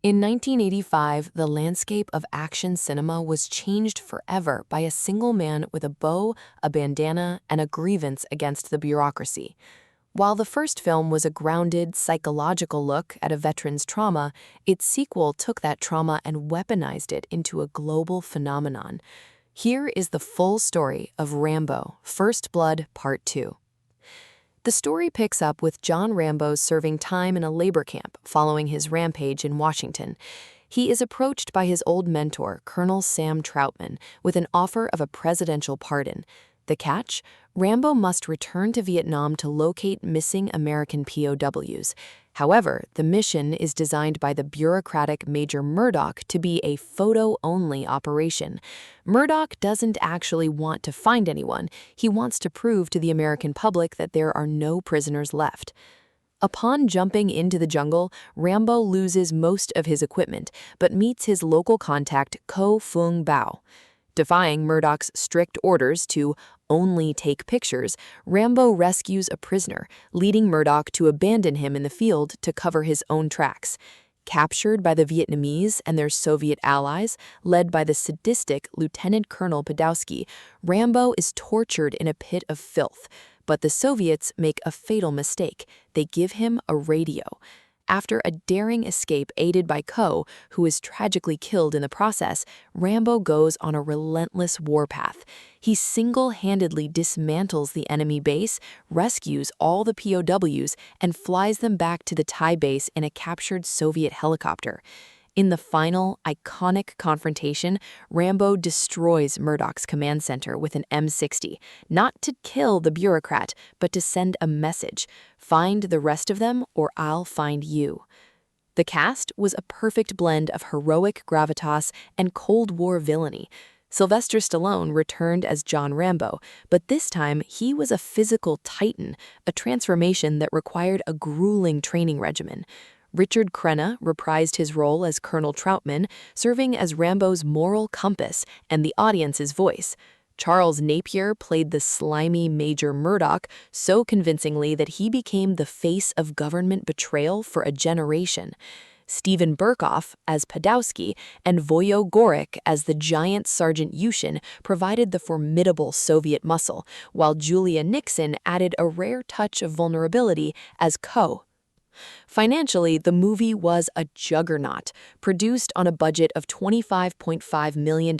In 1985, the landscape of action cinema was changed forever by a single man with a bow, a bandana, and a grievance against the bureaucracy. While the first film was a grounded, psychological look at a veteran's trauma, its sequel took that trauma and weaponized it into a global phenomenon. Here is the full story of Rambo: First Blood Part 2. The story picks up with John Rambo serving time in a labor camp following his rampage in Washington. He is approached by his old mentor, Colonel Sam Troutman, with an offer of a presidential pardon. The catch? Rambo must return to Vietnam to locate missing American POWs. However, the mission is designed by the bureaucratic Major Murdoch to be a photo-only operation. Murdoch doesn't actually want to find anyone. He wants to prove to the American public that there are no prisoners left. Upon jumping into the jungle, Rambo loses most of his equipment, but meets his local contact, Ko Fung Bao. Defying Murdoch's strict orders to only take pictures, Rambo rescues a prisoner, leading Murdoch to abandon him in the field to cover his own tracks. Captured by the Vietnamese and their Soviet allies, led by the sadistic Lieutenant Colonel Podolsky, Rambo is tortured in a pit of filth. But the Soviets make a fatal mistake. They give him a radio. After a daring escape aided by Ko, who is tragically killed in the process, Rambo goes on a relentless warpath. He single-handedly dismantles the enemy base, rescues all the POWs, and flies them back to the Thai base in a captured Soviet helicopter. In the final, iconic confrontation, Rambo destroys Murdoch's command center with an M60, not to kill the bureaucrat, but to send a message: find the rest of them or I'll find you. The cast was a perfect blend of heroic gravitas and Cold War villainy. Sylvester Stallone returned as John Rambo, but this time he was a physical titan, a transformation that required a grueling training regimen. Richard Crenna reprised his role as Colonel Troutman, serving as Rambo's moral compass and the audience's voice. Charles Napier played the slimy Major Murdoch so convincingly that he became the face of government betrayal for a generation. Steven Berkoff as Podolsky and Voyo Gorik as the giant Sergeant Yushin provided the formidable Soviet muscle, while Julia Nixon added a rare touch of vulnerability as Ko. Financially, the movie was a juggernaut. Produced on a budget of $25.5 million,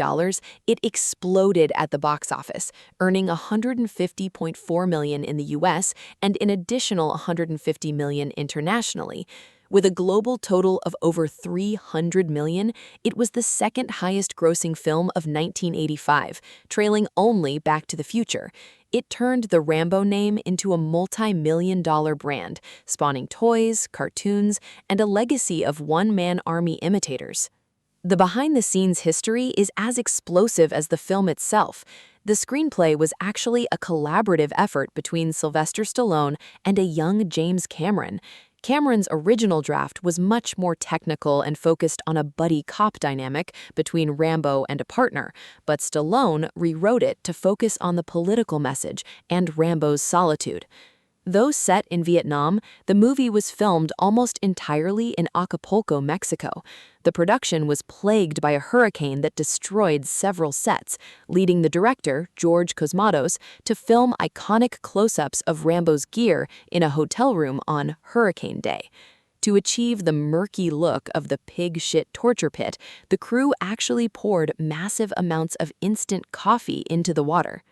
it exploded at the box office, earning $150.4 million in the US and an additional $150 million internationally. With a global total of over $300 million, it was the second highest grossing film of 1985, trailing only Back to the Future. It turned the Rambo name into a multi-million-dollar brand, spawning toys, cartoons, and a legacy of one-man army imitators. The behind-the-scenes history is as explosive as the film itself. The screenplay was actually a collaborative effort between Sylvester Stallone and a young James Cameron. Cameron's original draft was much more technical and focused on a buddy cop dynamic between Rambo and a partner, but Stallone rewrote it to focus on the political message and Rambo's solitude. Though set in Vietnam, the movie was filmed almost entirely in Acapulco, Mexico. The production was plagued by a hurricane that destroyed several sets, leading the director, George Cosmatos, to film iconic close-ups of Rambo's gear in a hotel room on Hurricane Day. To achieve the murky look of the pig shit torture pit, the crew actually poured massive amounts of instant coffee into the water.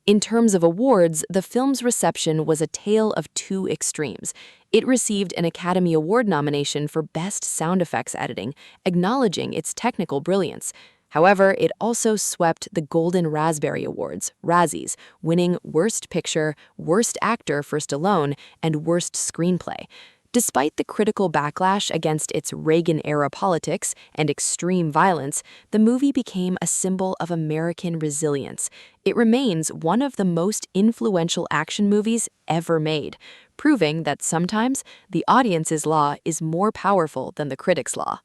In terms of awards, the film's reception was a tale of two extremes. It received an Academy Award nomination for Best Sound Effects Editing, acknowledging its technical brilliance. However, it also swept the Golden Raspberry Awards, Razzies, winning Worst Picture, Worst Actor for Stallone, and Worst Screenplay. Despite the critical backlash against its Reagan-era politics and extreme violence, the movie became a symbol of American resilience. It remains one of the most influential action movies ever made, proving that sometimes the audience's law is more powerful than the critic's law.